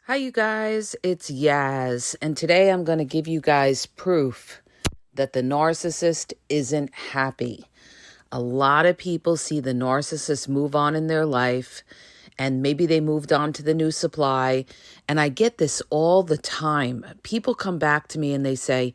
Hi, you guys. It's Yaz, and today I'm going to give you guys proof that the narcissist isn't happy. A lot of people see the narcissist move on in their life, and maybe they moved on to the new supply. And I get this all the time. People come back to me and they say,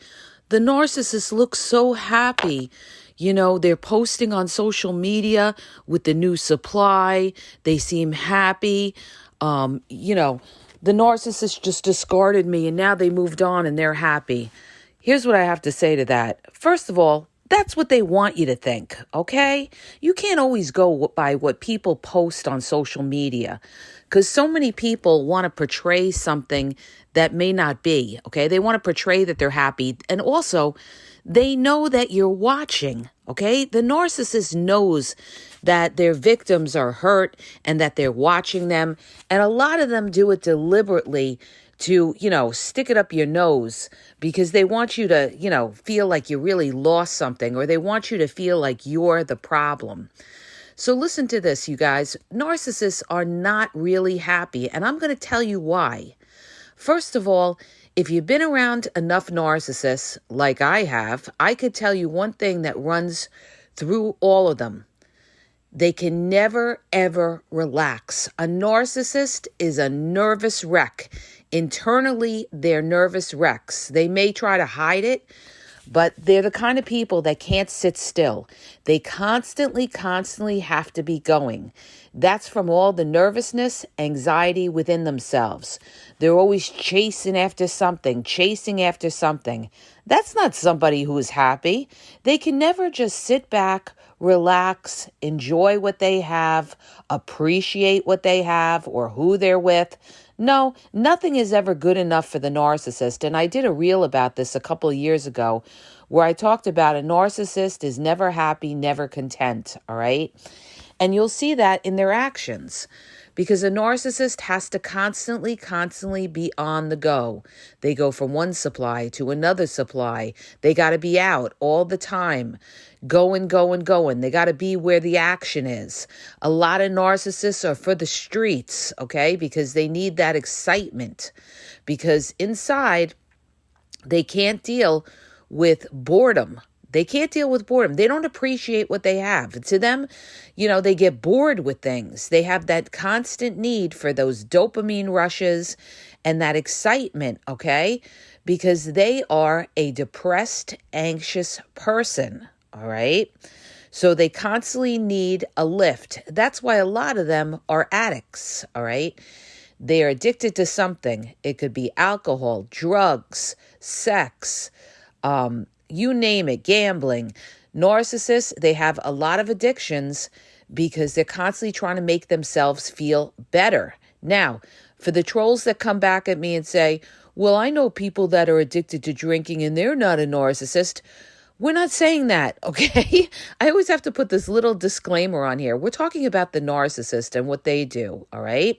the narcissist looks so happy. They're posting on social media with the new supply. They seem happy. Um, you know, the narcissist just discarded me and now they moved on and they're happy. Here's what I have to say to that. First of all, that's what they want you to think, okay? You can't always go by what people post on social media because so many people want to portray something that may not be, okay? They want to portray that they're happy. And also, they know that you're watching, okay? The narcissist knows that their victims are hurt and that they're watching them. And a lot of them do it deliberately to, stick it up your nose because they want you to, feel like you really lost something, or they want you to feel like you're the problem. So listen to this, you guys. Narcissists are not really happy, and I'm going to tell you why. First of all, if you've been around enough narcissists like I have, I could tell you one thing that runs through all of them. They can never, ever relax. A narcissist is a nervous wreck. Internally, they're nervous wrecks. They may try to hide it, but they're the kind of people that can't sit still. They constantly have to be going. That's from all the nervousness, anxiety within themselves. They're always chasing after something. That's not somebody who is happy. They can never just sit back, relax, enjoy what they have, appreciate what they have or who they're with. No, nothing is ever good enough for the narcissist. And I did a reel about this a couple of years ago where I talked about a narcissist is never happy, never content, all right? And you'll see that in their actions because a narcissist has to constantly be on the go. They go from one supply to another supply. They got to be out all the time, going. They got to be where the action is. A lot of narcissists are for the streets, okay, because they need that excitement because inside they can't deal with boredom. They can't deal with boredom. They don't appreciate what they have. To them, they get bored with things. They have that constant need for those dopamine rushes and that excitement, okay? Because they are a depressed, anxious person, all right? So they constantly need a lift. That's why a lot of them are addicts, all right? They are addicted to something. It could be alcohol, drugs, sex, you name it, gambling. Narcissists, they have a lot of addictions because they're constantly trying to make themselves feel better. Now, for the trolls that come back at me and say, well, I know people that are addicted to drinking and they're not a narcissist. We're not saying that, okay? I always have to put this little disclaimer on here. We're talking about the narcissist and what they do, all right?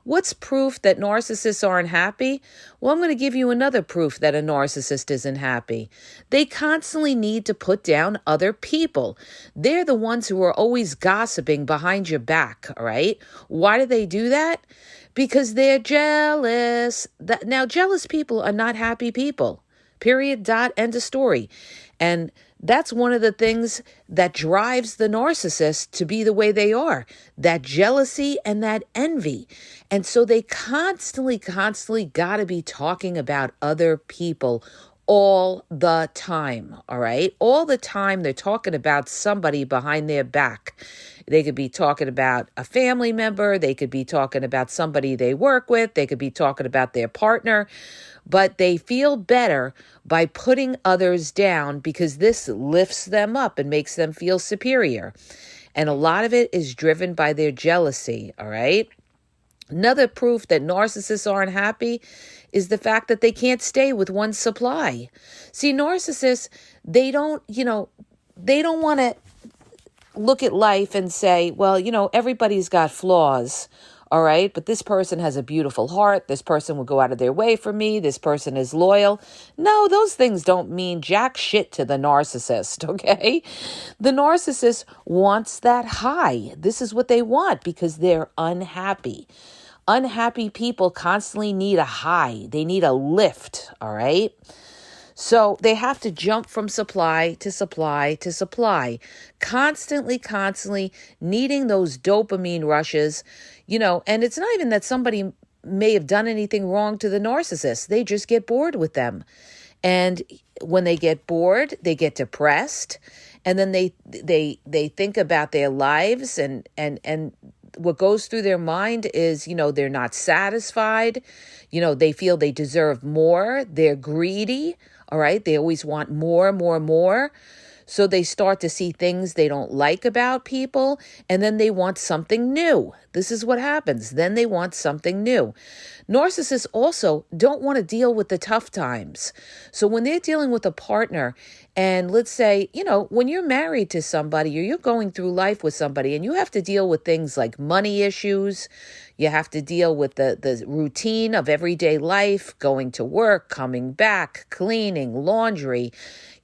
What's proof that narcissists aren't happy? Well, I'm going to give you another proof that a narcissist isn't happy. They constantly need to put down other people. They're the ones who are always gossiping behind your back, all right? Why do they do that? Because they're jealous. Now, jealous people are not happy people. Period, dot, end of story. And that's one of the things that drives the narcissist to be the way they are, that jealousy and that envy. And so they constantly got to be talking about other people all the time, all right? All the time they're talking about somebody behind their back. They could be talking about a family member. They could be talking about somebody they work with. They could be talking about their partner. But they feel better by putting others down because this lifts them up and makes them feel superior. And a lot of it is driven by their jealousy, all right? Another proof that narcissists aren't happy is the fact that they can't stay with one supply. See, narcissists, they don't want to look at life and say, well, everybody's got flaws. All right. But this person has a beautiful heart. This person will go out of their way for me. This person is loyal. No, those things don't mean jack shit to the narcissist. Okay. The narcissist wants that high. This is what they want because they're unhappy. Unhappy people constantly need a high. They need a lift, all right? So they have to jump from supply to supply to supply, constantly needing those dopamine rushes, and it's not even that somebody may have done anything wrong to the narcissist. They just get bored with them. And when they get bored, they get depressed, and then they think about their lives, and what goes through their mind is, they're not satisfied. They feel they deserve more. They're greedy. All right. They always want more. So they start to see things they don't like about people, and then they want something new. This is what happens. Then they want something new. Narcissists also don't want to deal with the tough times. So when they're dealing with a partner, and let's say, when you're married to somebody or you're going through life with somebody and you have to deal with things like money issues, you have to deal with the routine of everyday life, going to work, coming back, cleaning, laundry,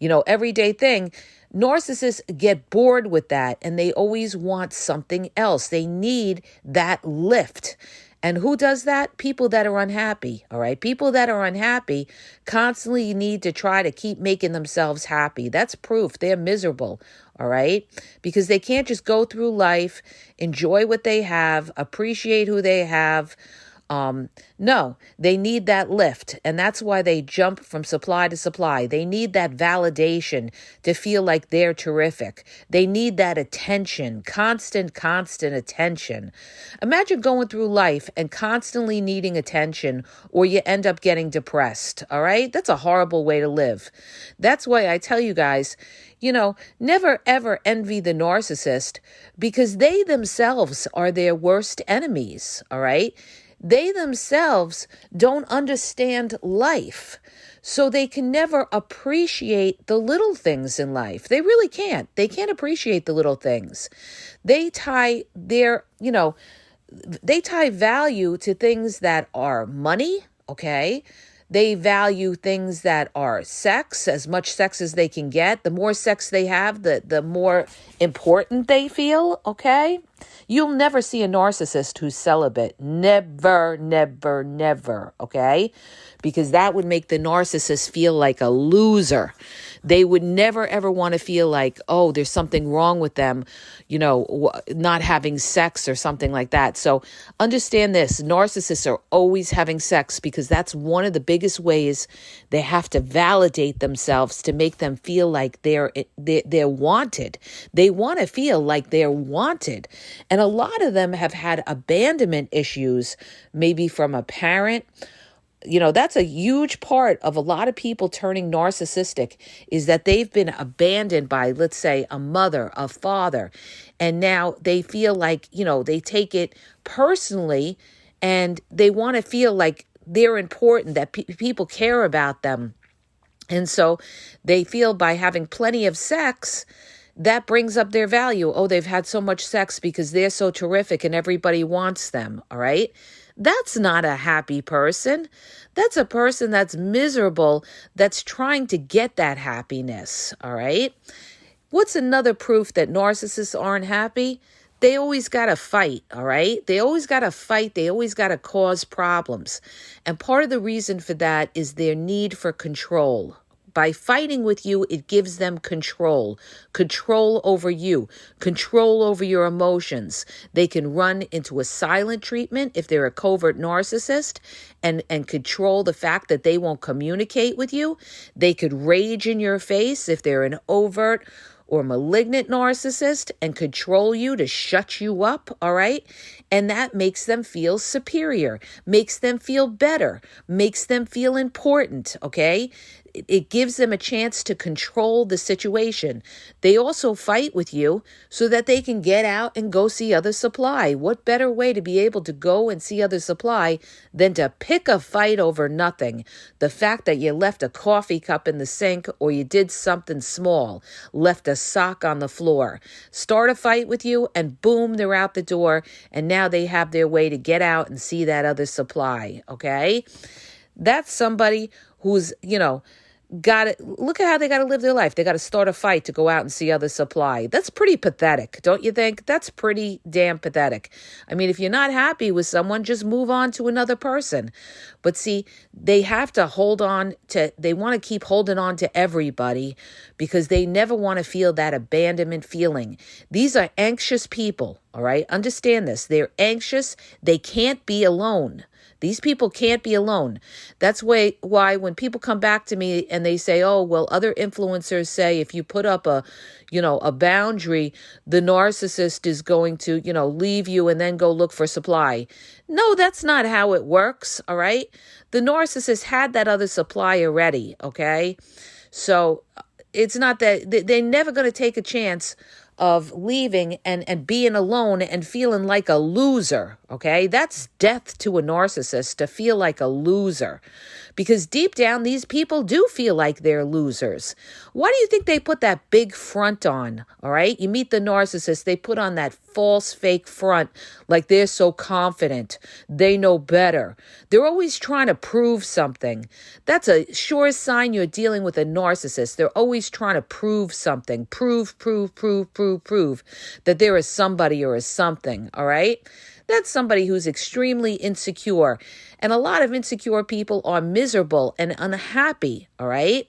everyday thing. Narcissists get bored with that, and they always want something else. They need that lift. And who does that? People that are unhappy, all right? People that are unhappy constantly need to try to keep making themselves happy. That's proof they're miserable, all right? Because they can't just go through life, enjoy what they have, appreciate who they have. No, they need that lift, and that's why they jump from supply to supply. They need that validation to feel like they're terrific. They need that attention, constant attention. Imagine going through life and constantly needing attention, or you end up getting depressed, all right? That's a horrible way to live. That's why I tell you guys, never ever envy the narcissist, because they themselves are their worst enemies, all right? They themselves don't understand life, so they can never appreciate the little things in life. They really can't. They can't appreciate the little things. They tie value to things that are money, okay? They value things that are sex, as much sex as they can get. The more sex they have, the more important they feel, okay? You'll never see a narcissist who's celibate. Never, okay? Because that would make the narcissist feel like a loser. They would never, ever want to feel like, oh, there's something wrong with them, not having sex or something like that. So understand this, narcissists are always having sex, because that's one of the biggest ways they have to validate themselves to make them feel like they're wanted. They want to feel like they're wanted. And a lot of them have had abandonment issues, maybe from a parent. That's a huge part of a lot of people turning narcissistic, is that they've been abandoned by, let's say, a mother, a father, and now they feel like, they take it personally, and they want to feel like they're important, that people care about them. And so they feel by having plenty of sex, that brings up their value. Oh, they've had so much sex because they're so terrific and everybody wants them, all right? That's not a happy person. That's a person that's miserable, that's trying to get that happiness, all right? What's another proof that narcissists aren't happy? They always got to fight, all right? They always got to fight. They always got to cause problems. And part of the reason for that is their need for control. By fighting with you, it gives them control over you, control over your emotions. They can run into a silent treatment if they're a covert narcissist and control the fact that they won't communicate with you. They could rage in your face if they're an overt or malignant narcissist and control you to shut you up, all right? And that makes them feel superior, makes them feel better, makes them feel important, okay? It gives them a chance to control the situation. They also fight with you so that they can get out and go see other supply. What better way to be able to go and see other supply than to pick a fight over nothing? The fact that you left a coffee cup in the sink, or you did something small, left a sock on the floor. Start a fight with you and boom, they're out the door. And now they have their way to get out and see that other supply, okay? That's somebody who's, got it. Look at how they got to live their life. They got to start a fight to go out and see other supply. That's pretty pathetic, don't you think? That's pretty damn pathetic. I mean, if you're not happy with someone, just move on to another person. But see, they have to they want to keep holding on to everybody because they never want to feel that abandonment feeling. These are anxious people, all right? Understand this. They're anxious. They can't be alone. These people can't be alone. That's why when people come back to me and they say, oh, well, other influencers say if you put up a boundary, the narcissist is going to, leave you and then go look for supply. No, that's not how it works, all right? The narcissist had that other supply already, okay? So it's not that they're never going to take a chance of leaving and being alone and feeling like a loser, okay? That's death to a narcissist, to feel like a loser. Because deep down, these people do feel like they're losers. Why do you think they put that big front on, all right? You meet the narcissist, they put on that false fake front like they're so confident. They know better. They're always trying to prove something. That's a sure sign you're dealing with a narcissist. They're always trying to prove something. Prove that there is somebody or is something, all right? That's somebody who's extremely insecure. And a lot of insecure people are miserable and unhappy, all right?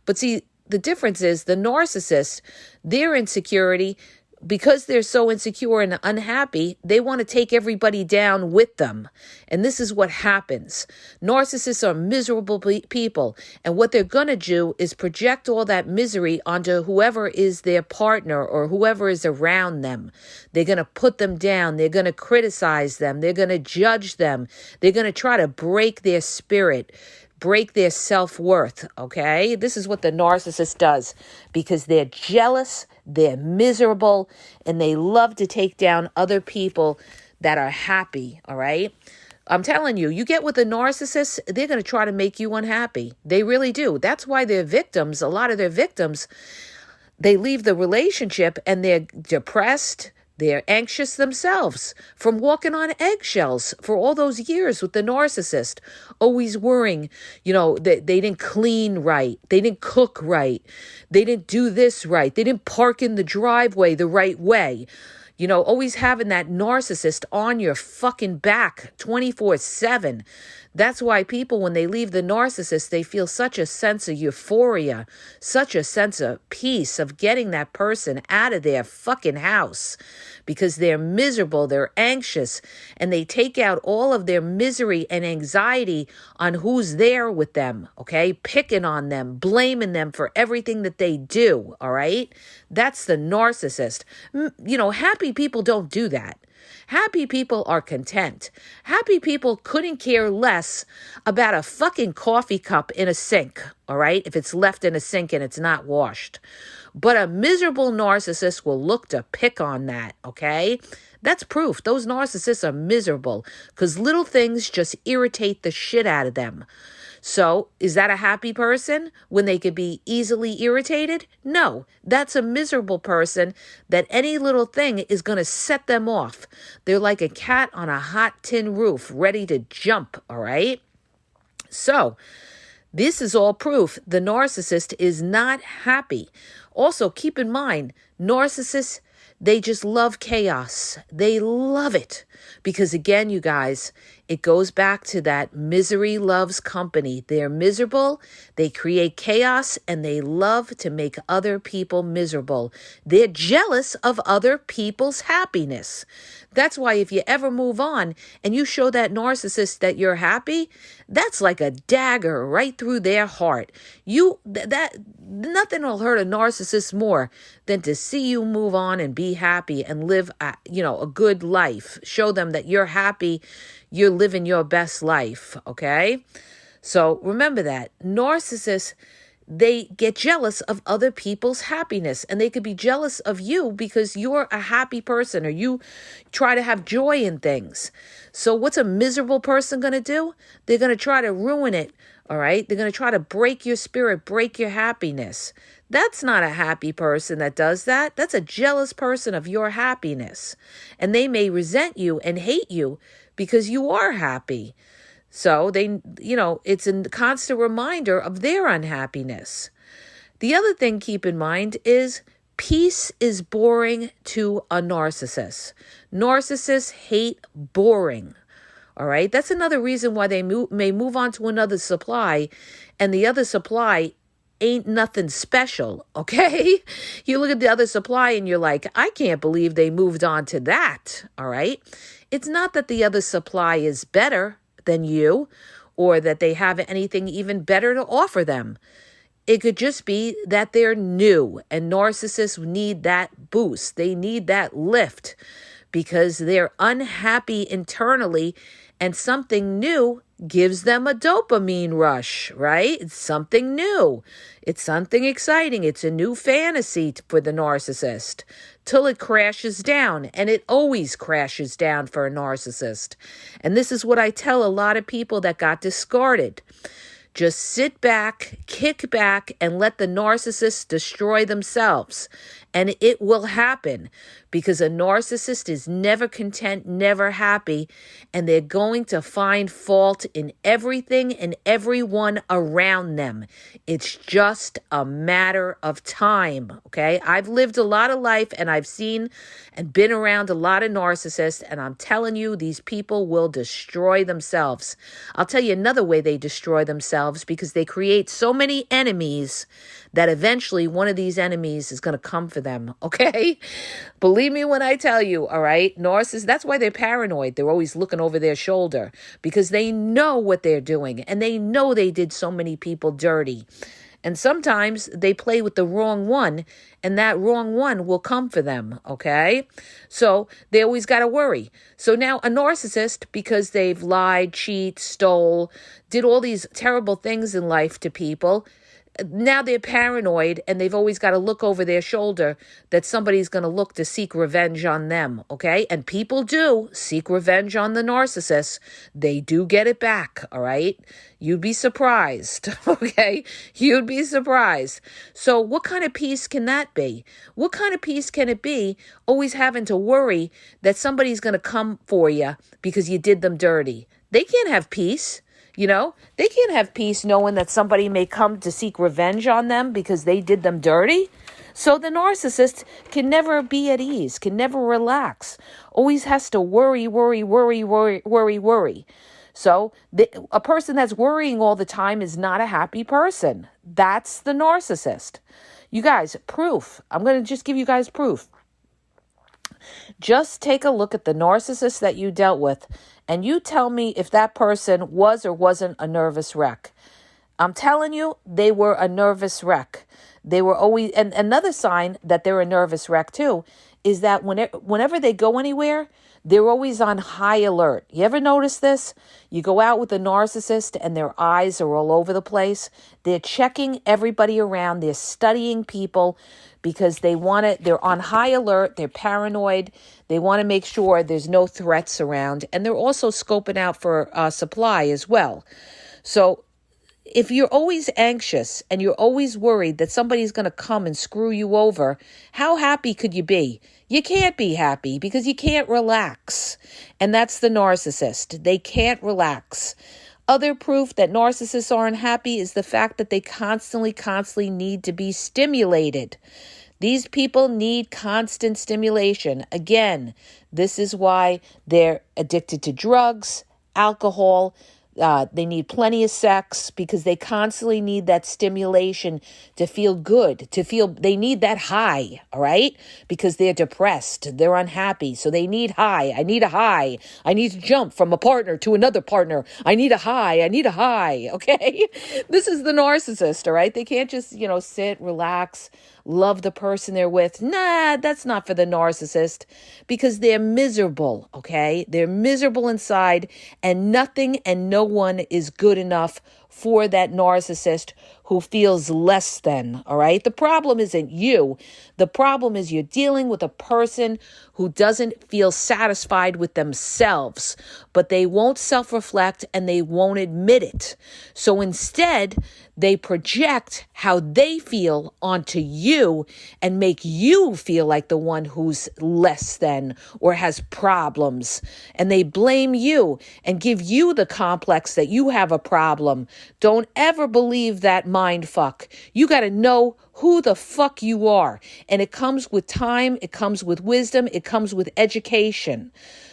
But see, the difference is the narcissist, their insecurity, because they're so insecure and unhappy, they want to take everybody down with them. And this is what happens. Narcissists are miserable people. And what they're going to do is project all that misery onto whoever is their partner or whoever is around them. They're going to put them down. They're going to criticize them. They're going to judge them. They're going to try to break their spirit, break their self-worth, okay? This is what the narcissist does because they're jealous, they're miserable, and they love to take down other people that are happy, all right? I'm telling you, you get with a narcissist, they're going to try to make you unhappy. They really do. That's why their victims, a lot of their victims, they leave the relationship and they're depressed. They're anxious themselves from walking on eggshells for all those years with the narcissist, always worrying, that they didn't clean right. They didn't cook right. They didn't do this right. They didn't park in the driveway the right way. Always having that narcissist on your fucking back 24/7. That's why people, when they leave the narcissist, they feel such a sense of euphoria, such a sense of peace of getting that person out of their fucking house because they're miserable, they're anxious, and they take out all of their misery and anxiety on who's there with them, okay? Picking on them, blaming them for everything that they do, all right? That's the narcissist. Happy people don't do that. Happy people are content. Happy people couldn't care less about a fucking coffee cup in a sink, all right? If it's left in a sink and it's not washed. But a miserable narcissist will look to pick on that, okay? That's proof. Those narcissists are miserable because little things just irritate the shit out of them. So is that a happy person when they could be easily irritated? No, that's a miserable person that any little thing is going to set them off. They're like a cat on a hot tin roof, ready to jump, all right? So this is all proof the narcissist is not happy. Also, keep in mind, narcissists, they just love chaos. They love it. Because again, you guys, it goes back to that misery loves company. They're miserable, they create chaos, and they love to make other people miserable. They're jealous of other people's happiness. That's why if you ever move on and you show that narcissist that you're happy, that's like a dagger right through their heart. Nothing will hurt a narcissist more than to see you move on and be happy and live a good life. Show them that you're happy, you're living your best life, okay? So remember that. Narcissists, they get jealous of other people's happiness, and they could be jealous of you because you're a happy person or you try to have joy in things. So what's a miserable person going to do? They're going to try to ruin it, all right? They're going to try to break your spirit, break your happiness. That's not a happy person that does that. That's a jealous person of your happiness. And they may resent you and hate you because you are happy. So it's a constant reminder of their unhappiness. The other thing keep in mind is peace is boring to a narcissist. Narcissists hate boring. All right. That's another reason why they may move on to another supply, and the other supply ain't nothing special. Okay. You look at the other supply and you're like, I can't believe they moved on to that. All right. It's not that the other supply is better than you or that they have anything even better to offer them. It could just be that they're new, and narcissists need that boost. They need that lift because they're unhappy internally, and something new gives them a dopamine rush, right? It's something new. It's something exciting. It's a new fantasy for the narcissist till it crashes down, and it always crashes down for a narcissist. And this is what I tell a lot of people that got discarded. Just sit back, kick back, and let the narcissist destroy themselves. And it will happen because a narcissist is never content, never happy, and they're going to find fault in everything and everyone around them. It's just a matter of time, okay? I've lived a lot of life, and I've seen and been around a lot of narcissists, and I'm telling you, these people will destroy themselves. I'll tell you another way they destroy themselves, because they create so many enemies that eventually one of these enemies is going to come for them, okay? Believe me when I tell you, all right? Narcissists, that's why they're paranoid. They're always looking over their shoulder because they know what they're doing, and they know they did so many people dirty. And sometimes they play with the wrong one, and that wrong one will come for them, okay? So they always got to worry. So now a narcissist, because they've lied, cheat, stole, did all these terrible things in life to people, now they're paranoid, and they've always got to look over their shoulder that somebody's going to look to seek revenge on them, okay? And people do seek revenge on the narcissist. They do get it back, all right? You'd be surprised, okay? You'd be surprised. So what kind of peace can that be? What kind of peace can it be always having to worry that somebody's going to come for you because you did them dirty? They can't have peace. They can't have peace knowing that somebody may come to seek revenge on them because they did them dirty. So the narcissist can never be at ease, can never relax, always has to worry. So a person that's worrying all the time is not a happy person. That's the narcissist. You guys, proof. I'm going to just give you guys proof. Just take a look at the narcissist that you dealt with, and you tell me if that person was or wasn't a nervous wreck. I'm telling you, they were a nervous wreck. They were always, and another sign that they're a nervous wreck too, is that whenever they go anywhere, they're always on high alert. You ever notice this? You go out with a narcissist and their eyes are all over the place. They're checking everybody around. They're studying people because they're on high alert. They're paranoid. They want to make sure there's no threats around. And they're also scoping out for supply as well. So if you're always anxious and you're always worried that somebody's going to come and screw you over, how happy could you be? You can't be happy because you can't relax. And that's the narcissist. They can't relax. Other proof that narcissists aren't happy is the fact that they constantly need to be stimulated. These people need constant stimulation. Again, this is why they're addicted to drugs, alcohol. They need plenty of sex because they constantly need that stimulation to feel good, they need that high, all right? Because they're depressed, they're unhappy, so they need high. I need a high. I need to jump from a partner to another partner. I need a high, okay? This is the narcissist, all right? They can't just, sit, relax, love the person they're with. Nah, that's not for the narcissist because they're miserable, okay? They're miserable inside, and nothing and no one is good enough for that narcissist who feels less than, all right? The problem isn't you. The problem is you're dealing with a person who doesn't feel satisfied with themselves, but they won't self-reflect and they won't admit it. So instead, they project how they feel onto you and make you feel like the one who's less than or has problems. And they blame you and give you the complex that you have a problem. Don't ever believe that mind fuck. You got to know who the fuck you are. And it comes with time. It comes with wisdom. It comes with education.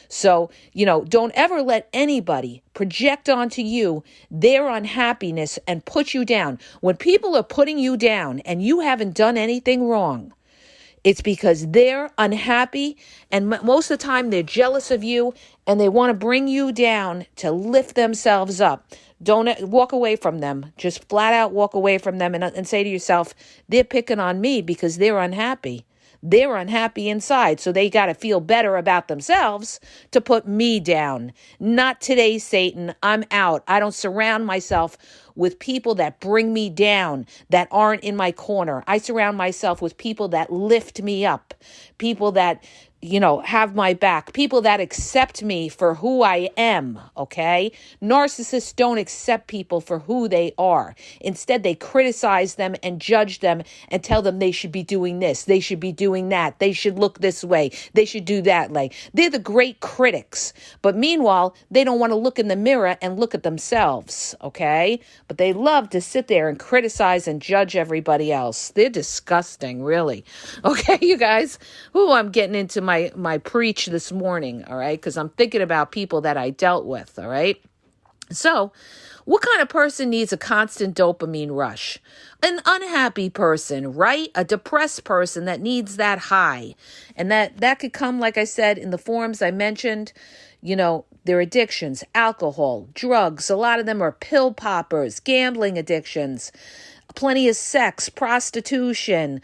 So, don't ever let anybody project onto you their unhappiness and put you down. When people are putting you down and you haven't done anything wrong, it's because they're unhappy, and most of the time they're jealous of you and they want to bring you down to lift themselves up. Don't walk away from them. Just flat out walk away from them and say to yourself, they're picking on me because they're unhappy. They're unhappy inside, so they got to feel better about themselves to put me down. Not today, Satan. I'm out. I don't surround myself with people that bring me down, that aren't in my corner. I surround myself with people that lift me up, people that have my back, people that accept me for who I am, okay? Narcissists don't accept people for who they are. Instead, they criticize them and judge them and tell them they should be doing this, they should be doing that, they should look this way, they should do that way. They're the great critics. But meanwhile, they don't want to look in the mirror and look at themselves, okay? But they love to sit there and criticize and judge everybody else. They're disgusting, really. Okay, you guys? Ooh, I'm getting into my preach this morning, all right? Because I'm thinking about people that I dealt with, all right? So, what kind of person needs a constant dopamine rush? An unhappy person, right? A depressed person that needs that high. And that could come, like I said, in the forms I mentioned, their addictions, alcohol, drugs. A lot of them are pill poppers, gambling addictions, plenty of sex, prostitution,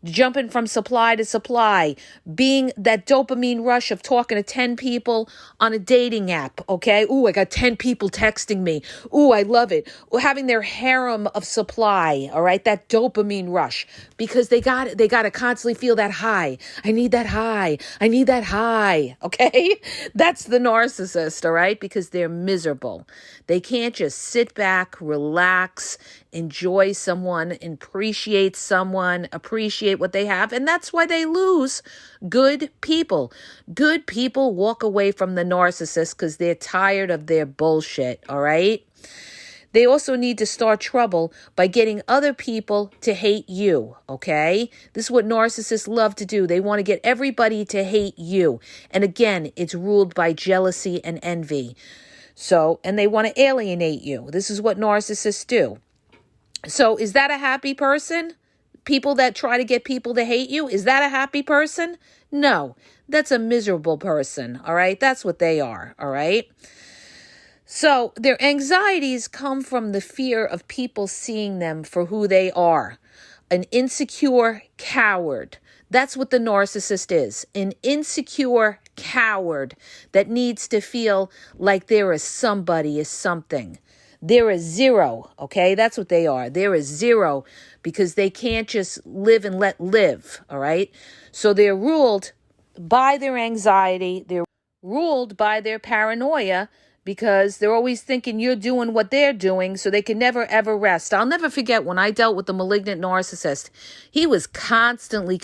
jumping from supply to supply, being that dopamine rush of talking to 10 people on a dating app, okay? Ooh, I got 10 people texting me. Ooh, I love it. Having their harem of supply, all right? That dopamine rush, because they got to constantly feel that high. I need that high. I need that high, okay? That's the narcissist, all right? Because they're miserable. They can't just sit back, relax, enjoy someone, appreciate someone, appreciate what they have. And that's why they lose good people. Good people walk away from the narcissist because they're tired of their bullshit, all right? They also need to start trouble by getting other people to hate you, okay? This is what narcissists love to do. They want to get everybody to hate you. And again, it's ruled by jealousy and envy. So, and they want to alienate you. This is what narcissists do. So is that a happy person? People that try to get people to hate you, is that a happy person? No, that's a miserable person, all right? That's what they are, all right? So their anxieties come from the fear of people seeing them for who they are. An insecure coward. That's what the narcissist is. An insecure coward that needs to feel like there is somebody, is something. They're a zero, okay? That's what they are. They're a zero because they can't just live and let live, all right? So they're ruled by their anxiety. They're ruled by their paranoia because they're always thinking you're doing what they're doing, so they can never, ever rest. I'll never forget when I dealt with the malignant narcissist. He was constantly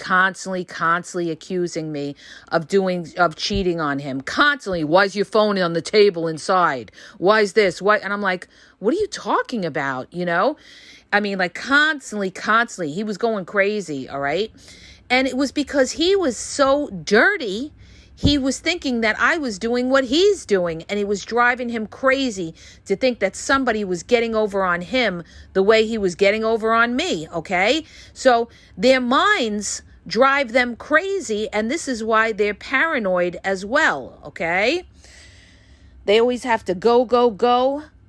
accusing me of cheating on him. Constantly. Why is your phone on the table inside? Why is this? Why? And I'm like, what are you talking about? I mean, like constantly. He was going crazy, all right? And it was because he was so dirty. He was thinking that I was doing what he's doing, and it was driving him crazy to think that somebody was getting over on him the way he was getting over on me, okay? So their minds drive them crazy, and this is why they're paranoid as well, okay? They always have to go.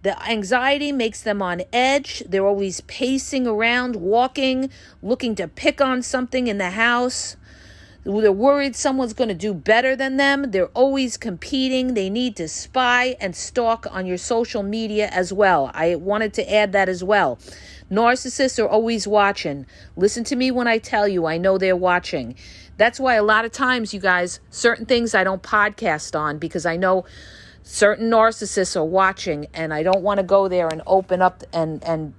The anxiety makes them on edge. They're always pacing around, walking, looking to pick on something in the house. They're worried someone's going to do better than them. They're always competing. They need to spy and stalk on your social media as well. I wanted to add that as well. Narcissists are always watching. Listen to me when I tell you, I know they're watching. That's why a lot of times, you guys, certain things I don't podcast on because I know certain narcissists are watching, and I don't want to go there and open up and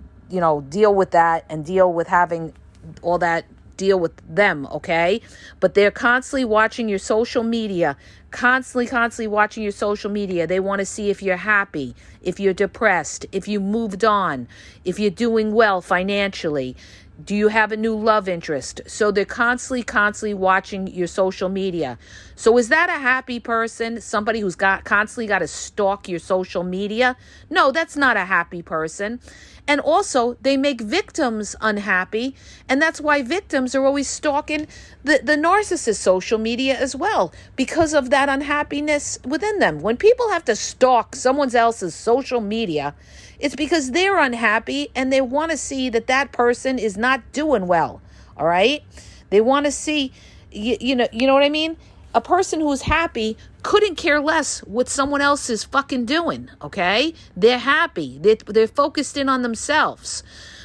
deal with that and deal with having all that deal with them, okay? But they're constantly watching your social media, constantly watching your social media. They want to see if you're happy, if you're depressed, if you moved on, if you're doing well financially. Do you have a new love interest? So they're constantly watching your social media. So is that a happy person? Somebody who's constantly got to stalk your social media? No, that's not a happy person. And also, they make victims unhappy. And that's why victims are always stalking the narcissist social media as well, because of that unhappiness within them. When people have to stalk someone else's social media, it's because they're unhappy and they want to see that person is not doing well. All right. They want to see, you know what I mean? A person who's happy couldn't care less what someone else is fucking doing. Okay. They're happy. They're focused in on themselves.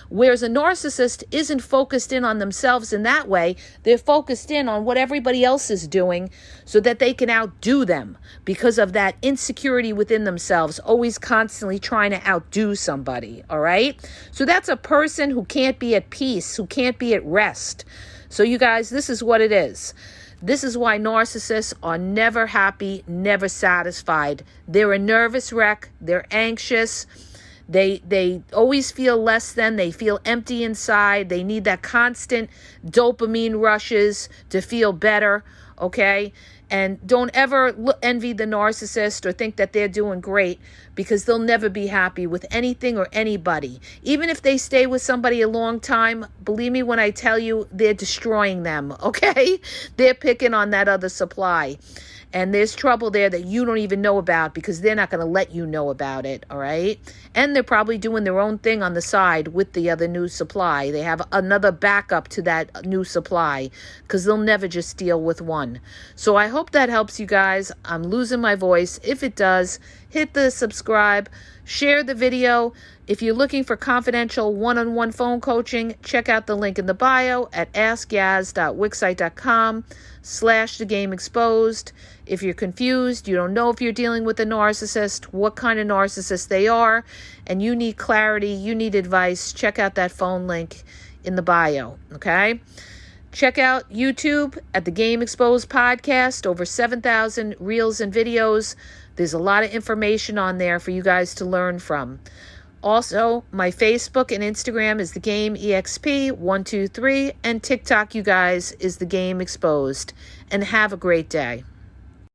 Whereas a narcissist isn't focused in on themselves in that way. They're focused in on what everybody else is doing so that they can outdo them because of that insecurity within themselves, always constantly trying to outdo somebody. All right. So that's a person who can't be at peace, who can't be at rest. So you guys, this is what it is. This is why narcissists are never happy, never satisfied. They're a nervous wreck. They're anxious. They always feel less than. They feel empty inside. They need that constant dopamine rushes to feel better, okay? And don't ever envy the narcissist or think that they're doing great, because they'll never be happy with anything or anybody. Even if they stay with somebody a long time, believe me when I tell you, they're destroying them, okay? They're picking on that other supply. And there's trouble there that you don't even know about because they're not going to let you know about it, all right? And they're probably doing their own thing on the side with the other new supply. They have another backup to that new supply because they'll never just deal with one. So I hope that helps you guys. I'm losing my voice. If it does, hit the subscribe, share the video. If you're looking for confidential one-on-one phone coaching, check out the link in the bio at askyaz.wixsite.com/thegameexposed. If you're confused, you don't know if you're dealing with a narcissist, what kind of narcissist they are, and you need clarity, you need advice, check out that phone link in the bio, okay? Check out YouTube at the Game Exposed podcast, over 7,000 reels and videos. There's a lot of information on there for you guys to learn from. Also, my Facebook and Instagram is The Game EXP123, and TikTok, you guys, is The Game Exposed. And have a great day.